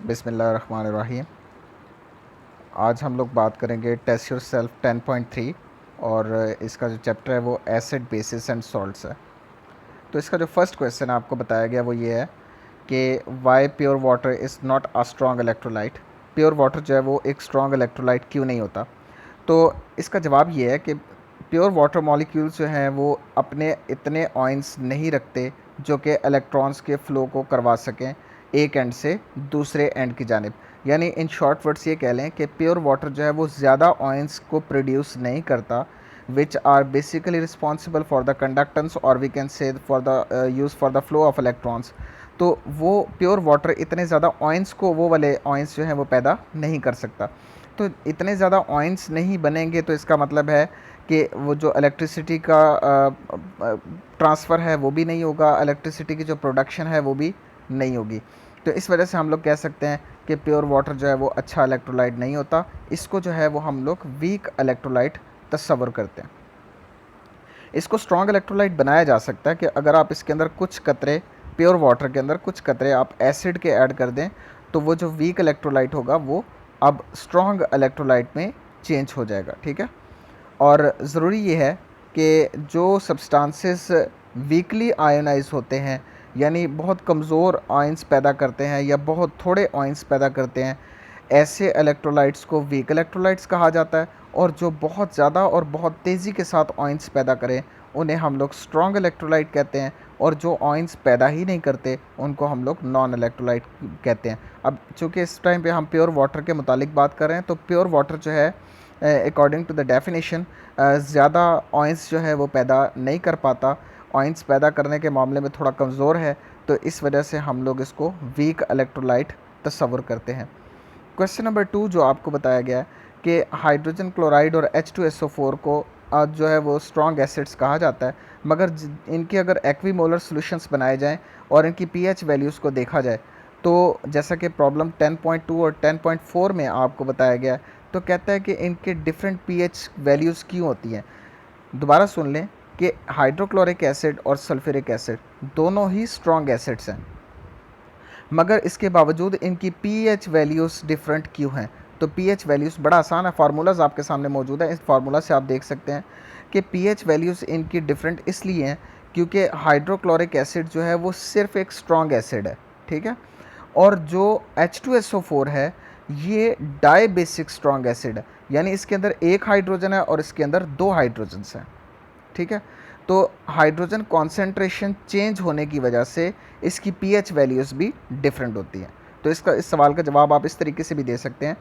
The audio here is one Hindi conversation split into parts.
बिस्मिल्लाहिर्रहमानिर्रहीम। आज हम लोग बात करेंगे टेस्ट योर सेल्फ 10.3 और इसका जो चैप्टर है वो एसिड बेसिस एंड सॉल्ट्स है। तो इसका जो फर्स्ट क्वेश्चन आपको बताया गया वो ये है कि why pure water is not a strong electrolyte. Pure water जो है वो एक स्ट्रॉन्ग इलेक्ट्रोलाइट क्यों नहीं होता। तो इसका जवाब ये है कि प्योर वाटर मॉलिक्यूल्स जो हैं वो अपने इतने आयंस नहीं रखते जो कि इलेक्ट्रॉन्स के फ़्लो को करवा सकें एक एंड से दूसरे एंड की जानिब। यानी इन शॉर्ट वर्ड्स ये कह लें कि प्योर वाटर जो है वो ज़्यादा आयंस को प्रोड्यूस नहीं करता which are basically responsible for the conductance और we can say for the use for the flow of electrons. तो वो प्योर वाटर इतने ज़्यादा आयंस को, वो वाले आयंस जो हैं वो पैदा नहीं कर सकता। तो इतने ज़्यादा आयंस नहीं बनेंगे तो इसका मतलब है कि वो जो इलेक्ट्रिसिटी का ट्रांसफ़र है वो भी नहीं होगा, इलेक्ट्रिसिटी की जो प्रोडक्शन है वो भी नहीं होगी। तो इस वजह से हम लोग कह सकते हैं कि प्योर वाटर जो है वो अच्छा इलेक्ट्रोलाइट नहीं होता। इसको जो है वो हम लोग वीक इलेक्ट्रोलाइट तस्वर करते हैं। इसको स्ट्रॉन्ग इलेक्ट्रोलाइट बनाया जा सकता है कि अगर आप इसके अंदर कुछ कतरे, प्योर वाटर के अंदर कुछ कतरे आप एसिड के ऐड कर दें तो वो जो वीक इलेक्ट्रोलाइट होगा वो अब स्ट्रॉन्ग इलेक्ट्रोलाइट में चेंज हो जाएगा। ठीक है। और ज़रूरी ये है कि जो सब्सटेंसेस वीकली आयोनाइज होते हैं, यानी बहुत कमज़ोर आयंस पैदा करते हैं या बहुत थोड़े आयंस पैदा करते हैं, ऐसे इलेक्ट्रोलाइट्स को वीक इलेक्ट्रोलाइट्स कहा जाता है। और जो बहुत ज़्यादा और बहुत तेज़ी के साथ आयंस पैदा करें उन्हें हम लोग स्ट्रॉन्ग इलेक्ट्रोलाइट कहते हैं। और जो आयंस पैदा ही नहीं करते उनको हम लोग नॉन इलेक्ट्रोलाइट कहते हैं। अब चूँकि इस टाइम पे हम प्योर वाटर के मुतालिक बात कर रहे हैं तो प्योर वाटर जो है अकॉर्डिंग टू द डेफिनेशन ज़्यादा आयंस जो है वो पैदा नहीं कर पाता, आयंस पैदा करने के मामले में थोड़ा कमज़ोर है। तो इस वजह से हम लोग इसको वीक इलेक्ट्रोलाइट तस्वर करते हैं। क्वेश्चन नंबर 2 जो आपको बताया गया है कि हाइड्रोजन क्लोराइड और H2SO4 को जो है वो स्ट्रॉन्ग एसिड्स कहा जाता है, मगर इनके अगर एक्वीमोलर सॉल्यूशंस बनाए जाएं और इनकी पीएच वैल्यूज़ को देखा जाए तो जैसा कि प्रॉब्लम 10.2 और 10.4 में आपको बताया गया है, तो कहता है कि इनके डिफरेंट पीएच वैल्यूज़ क्यों होती हैं। दोबारा सुन लें कि हाइड्रोक्लोरिक एसिड और सल्फ्यूरिक एसिड दोनों ही स्ट्रॉन्ग एसिड्स हैं, मगर इसके बावजूद इनकी पीएच वैल्यूज़ डिफरेंट क्यों हैं। तो पीएच वैल्यूज़ बड़ा आसान है, फार्मूलाज आपके सामने मौजूद है। इस फार्मूला से आप देख सकते हैं कि पीएच वैल्यूज़ इनकी डिफरेंट इसलिए हैं क्योंकि हाइड्रोक्लोरिक एसिड जो है वो सिर्फ एक स्ट्रॉन्ग एसिड है। ठीक है। और जो H2SO4 है ये डाई बेसिक स्ट्रॉन्ग एसिड है, यानी इसके अंदर एक हाइड्रोजन है और इसके अंदर दो हाइड्रोजन्स हैं। ठीक है। तो हाइड्रोजन कॉन्सेंट्रेशन चेंज होने की वजह से इसकी पीएच वैल्यूज़ भी डिफरेंट होती हैं। तो इस सवाल का जवाब आप इस तरीके से भी दे सकते हैं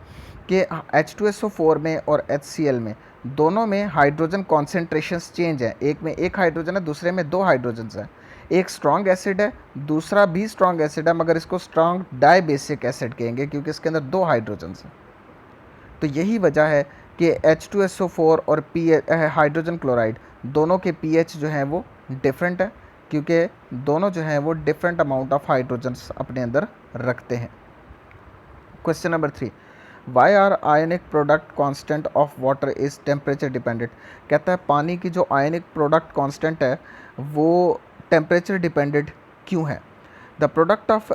कि H2SO4 में और HCl में दोनों में हाइड्रोजन कॉन्सेंट्रेशंस चेंज हैं। एक में एक हाइड्रोजन है, दूसरे में दो हाइड्रोजन्स हैं। एक स्ट्रॉन्ग एसिड है, दूसरा भी स्ट्रॉन्ग एसिड है, मगर इसको स्ट्रॉन्ग डाई बेसिक एसिड कहेंगे क्योंकि इसके अंदर दो हाइड्रोजन्स हैं। तो यही वजह है कि H2SO4 और हाइड्रोजन क्लोराइड दोनों के पीएच जो हैं वो डिफरेंट है क्योंकि दोनों जो हैं वो डिफरेंट अमाउंट ऑफ हाइड्रोजन्स अपने अंदर रखते हैं। Question number 3, why are ionic product constant of water is temperature dependent. कहता है पानी की जो आयनिक प्रोडक्ट कांस्टेंट है वो टेम्परेचर डिपेंडेंट क्यों है। The product of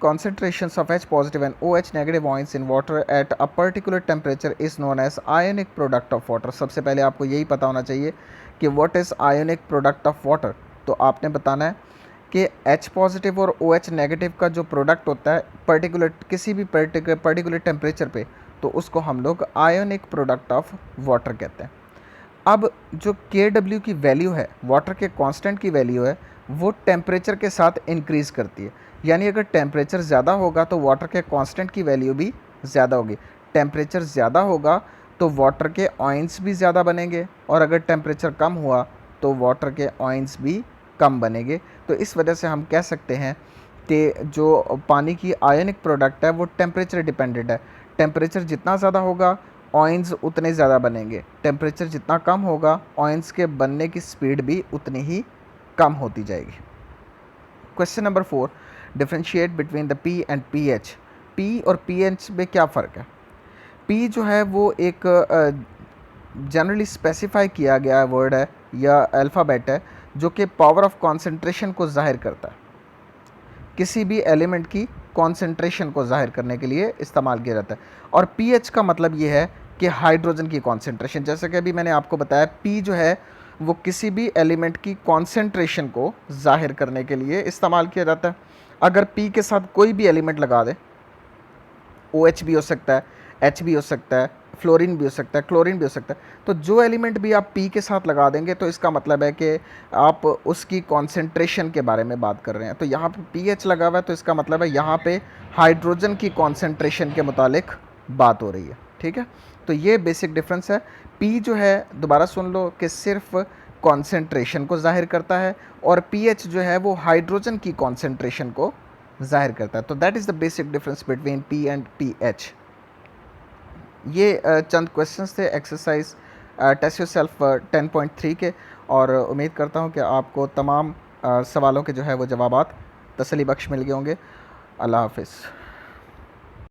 concentrations of H positive and OH negative ions in water at a particular temperature is known as ionic product of water। सबसे पहले आपको यही पता होना चाहिए कि what is ionic product of water। तो आपने बताना है कि H पॉजिटिव और OH नेगेटिव का जो प्रोडक्ट होता है पर्टिकुलर किसी भी पर्टिकुलर टेम्परेचर पे, तो उसको हम लोग आयोनिक प्रोडक्ट ऑफ वाटर कहते हैं। अब जो KW की वैल्यू है, वाटर के कांस्टेंट की वैल्यू है, वो टेम्परेचर के साथ इंक्रीज़ करती है। यानी अगर टेम्परेचर ज़्यादा होगा तो वाटर के कांस्टेंट की वैल्यू भी ज़्यादा होगी। टेम्परेचर ज़्यादा होगा तो वाटर के आयंस भी ज़्यादा बनेंगे और अगर टेम्परेचर कम हुआ तो वाटर के आयंस भी कम बनेंगे। तो इस वजह से हम कह सकते हैं कि जो पानी की आयनिक प्रोडक्ट है वो टेम्परेचर डिपेंडेंट है। टेम्परेचर जितना ज़्यादा होगा आयंस उतने ज़्यादा बनेंगे, टेम्परेचर जितना कम होगा आयंस के बनने की स्पीड भी उतनी ही कम होती जाएगी। Question number 4, differentiate between the P and P H. P और पी एच में क्या फ़र्क है। पी जो है वो एक जनरली स्पेसिफाई किया गया वर्ड है या अल्फ़ाबेट है जो कि पावर ऑफ कॉन्सेंट्रेशन को ज़ाहिर करता है। किसी भी एलिमेंट की कॉन्सेंट्रेशन को ज़ाहिर करने के लिए इस्तेमाल किया जाता है। और पीएच का मतलब ये है कि हाइड्रोजन की कॉन्सेंट्रेशन, जैसे कि अभी मैंने आपको बताया पी जो है वो किसी भी एलिमेंट की कॉन्सेंट्रेशन को ज़ाहिर करने के लिए इस्तेमाल किया जाता है। अगर पी के साथ कोई भी एलिमेंट लगा दे, OH भी हो सकता है, H भी हो सकता है, फ्लोरीन भी हो सकता है, क्लोरीन भी हो सकता है, तो जो एलिमेंट भी आप पी के साथ लगा देंगे तो इसका मतलब है कि आप उसकी कॉन्सेंट्रेशन के बारे में बात कर रहे हैं। तो यहाँ पे पीएच लगा हुआ है तो इसका मतलब है यहाँ पे हाइड्रोजन की कॉन्सेंट्रेशन के मुतालिक बात हो रही है। ठीक है, तो ये बेसिक डिफरेंस है। पी जो है, दोबारा सुन लो, कि सिर्फ कॉन्सेंट्रेशन को जाहिर करता है और पीएच जो है वो हाइड्रोजन की कॉन्सेंट्रेशन को जाहिर करता है। तो that is the basic difference between P and pH. ये चंद क्वेश्चंस थे एक्सरसाइज टेस्ट योरसेल्फ 10.3 के, और उम्मीद करता हूँ कि आपको तमाम सवालों के जो है वो जवाबात तसल्ली बख्श मिल गए होंगे। अल्लाह हाफिज़।